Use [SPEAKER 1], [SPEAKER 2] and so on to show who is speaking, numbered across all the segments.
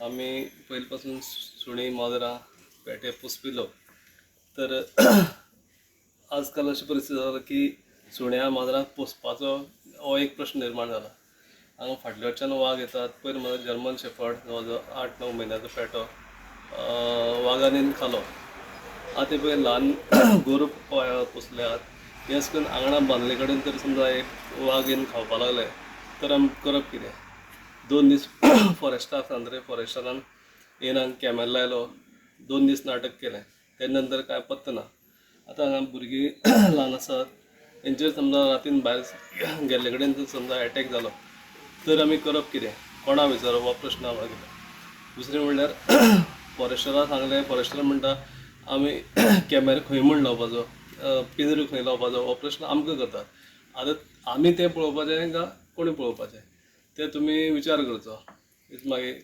[SPEAKER 1] आम्ही पहिल्यापासून सुणी माजरा पेटे पोसपिलो तर आजकाल अशी परिस्थिती जाला की सुण्या माजरांक पोसपाचो हो एक प्रश्न निर्माण जाला. हांगा फाटल्या वटच्यान वाघ येतात. पयर म्हणल्यार जर्मन शेफर्ड जवळ जवळ 8-9 म्हयन्याचो पेटो वाघांनी खालो. आतां पळय ल्हान गोरवां पोसल्यात. हे अशें करून आंगणां बांदले कडेन तर समजा एक वाघ येवन खावपा लागले तर आमी करप कितें? 2 दीस फॉरेस्टाक सांद्रे फॉरेस्टरान येवन हांगा कॅमेरा लायलो. 2 दीस नाटक केलें. तेजे नंतर कांय पत्ता ना. आतां हांगा भुरगीं ल्हान आसात. तेंचेर समजा रातीन भायर गेल्ले कडेन जर समजा एटॅक जालो तर आमी करप कितें? कोणा विचारप हो प्रश्न आमकां. दुसरें म्हणल्यार फॉरेस्टराक सांगलें. फॉरेस्टर म्हणटा आमी कॅमेरा खंय म्हूण लावपाचो, पिंजरो खंय लावपाचो हो प्रश्न आमकां करतात. आतां आमी तें पळोवपाचें काय कोणी पळोवपाचें तें तुमी विचार करचो. मागीर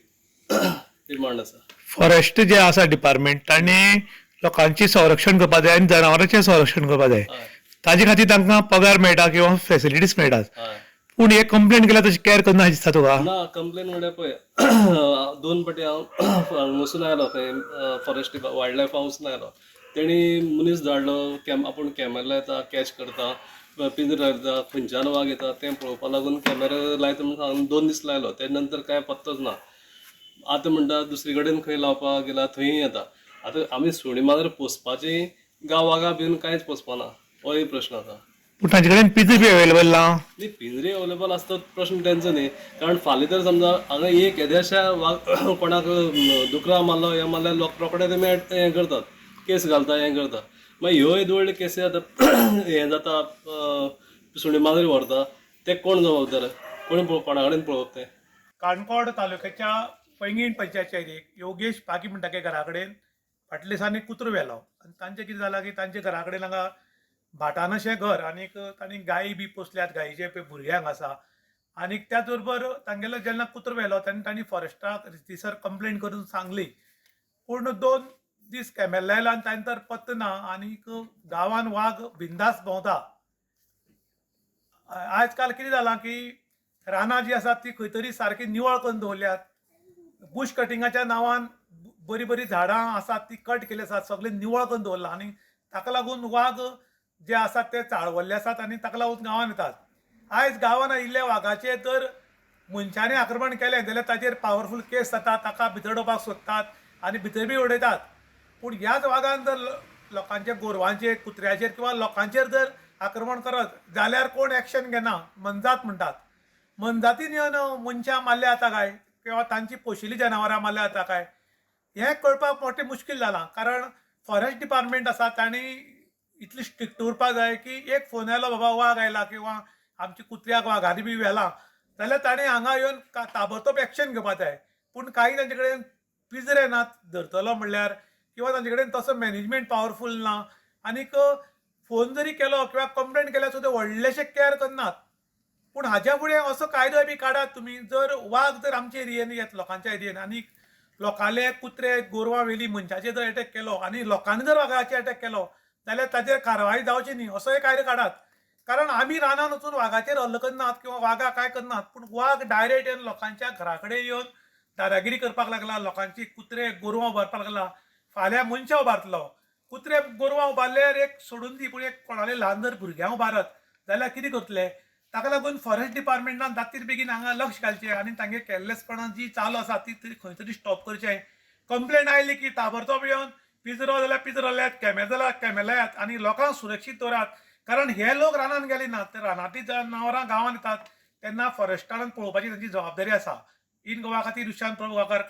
[SPEAKER 1] डिमांड आसा.
[SPEAKER 2] फॉरेस्ट जे आसा डिपार्टमेंट तांणी लोकांची संरक्षण करपा जाय आनी जनावरांचें संरक्षण करपा जाय.
[SPEAKER 1] हय
[SPEAKER 2] ताजे खातीर तांकां पगार मेळटा किंवा फॅसिलिटीज मेळटात.
[SPEAKER 1] हय
[SPEAKER 2] पूण हे कंप्लेंट केल्यार तशी कॅर करना दिसता तुका?
[SPEAKER 1] ना कंप्लेन म्हणल्यार पळय 2 पाटी हांव वचून आयलो खंय फॉरेस्ट वायल्ड लायफा वचून आयलो. तेणी मनीस धाडलो आपूण कॅमेरा लायता कॅच करता पिंजरो लायता खंयच्यान वाघ येता तें पळोवपा लागून कॅमेरा लायता म्हणून हांवें 2 दीस लायलो. तेजे नंतर कांय पत्तोच ना. आतां म्हणटा दुसरे कडेन खंय लावपाक गेल्यार थंय येता. आतां आमी सुणी माजर पोसपाची गांव वाघा भिवन कांयच पोसपाना हो एक प्रश्न आसा.
[SPEAKER 2] पूण तांचे कडेन पिंजरे बी अवेलेबल ना.
[SPEAKER 1] न्ही पिंजरे अवेलेबल आसतात प्रश्न तेंचो न्ही. कारण फाल्यां तर समजा हांगा एक येद्याशा कोणाक दुकरां मारलो हें मारल्यार रोखडे तेमी हें करतात केस घालता हें करता. मागीर ह्यो येद व्हडल्यो केसी जाता हें जाता सुणी माजर व्हरता ते कोण जबाबदार? कोणा कडेन पळोवप तें?
[SPEAKER 3] काणकोण तालुक्याच्या पैंगीण पंचायतच्या एक योगेश पागी म्हणटा के घरा कडेन फाटल्या दिसांनी कुत्रो व्हेलो आनी तांचें कितें जालां की तांचे घरा कडेन हांगा भाटान अशें घर आनीक तांणी गायी बी पोसल्यात गायीचे पळय भुरग्यांक आसा आनीक त्याच बरोबर तांगेलो जेन्ना कुत्रो व्हेलो तेन्ना तांणी फॉरेस्टाक रितीसर कंप्लेंट करून सांगली. पूण 2 दीस कॅमेरा लायला आनी तांचे तर पत्तो ना आनीक गांवान वाघ बिंदास भोंवता. आजकाल कितें जालां की रानां जी आसात ती खंय तरी सारकी निवळ करून दवरल्यात. बुश कटिंगाच्या नांवान बरीं बरीं झाडां आसात ती कट केली आसात सगळे निवळ करून दवरला आनी ताका लागून वाघ जे आसात ते चाळवल्ले आसात आनी ताका लागून गांवांत येतात. आयज गांवांत आयिल्ल्या वाघाचेर जर मनशांनी आक्रमण केलें जाल्यार ताचेर पावरफूल केस जाता. ताका भितर उडोवपाक सोदतात आनी भितर बी उडयतात. पूण ह्याच वाघान जर लोकांच्या गोरवांचेर कुत्र्याचेर किंवा लोकांचेर जर आक्रमण करत जाल्यार कोण एक्शन घेना. मनजात म्हणटात. मनजातीन येवन मनशां मारले जाता काय किंवा तांची पोशिल्लीं जनावरां मारल्या जाता काय हें कळपाक मोठें मुश्कील जालां. कारण फॉरेस्ट डिपार्टमेंट आसा तांणी इतली स्ट्रिक्ट उरपाक जाय की एक फोन आयलो बाबा वाघ आयला किंवा आमच्या कुत्र्याक वाघांनी बी व्हेलां जाल्यार ताणें हांगा येवन ताबडतोब एक्शन घेवपाक जाय. पूण कांय तांचे कडेन पिंजरे नात धरतलो म्हणल्यार किंवा तांचे कडेन तसो मॅनेजमेंट पावरफूल ना आनीक फोन जरी केलो किंवा कंप्लेंट केल्यार सुद्दां व्हडलेशें कॅर करनात. पूण हाच्या फुडें असो कायदो बी काडात तुमी. जर वाघ जर आमच्या एरियेन येत लोकांच्या एरियेन आनी लोकांले कुत्रे गोरवां व्हेलीं मनशाचेर जर अटॅक केलो आनी लोकांनी जर वाघाचेर अटॅक केलो जाल्यार ताचेर कारवाय जावची न्ही असोय कायदो काडात. कारण आमी रानांत वचून वाघाचेर हल्लो करनात किंवा वाघाक काय करनात पूण वाघ डायरेक्ट येवन लोकांच्या घरा कडेन येवन दादागिरी करपाक लागला. लोकांची कुत्रे गोरवां उबारपाक लागला. फाल्यां मनशां उबारतलो. कुत्रे गोरवां उबारल्यार एक सोडून दी पूण एक कोणाले ल्हान जर भुरग्यांक उबारत जाल्यार कितें करतले? ताका लागून फॉरेस्ट डिपार्टमेंटान जाता बेगीन हांगा लक्ष घालचें आनी तांगे केअरलेसपणां जी चालू आसा ती खंय तरी स्टॉप करचें. कंप्लेंट आयली की ताबडतोब येवन पिंजरो जाल्यार पिंजरो लायात कॅमेरा जाल्यार कॅमेरा लायात आनी लोकांक सुरक्षीत दवरात. कारण हे लोक रानांत गेले नात ते रानांतलीं जनावरां गांवांत येतात तेन्ना फॉरेस्टारान पळोवपाची तांची जबाबदारी आसा. इन गोवा खातीर विशांत प्रभू वाघार.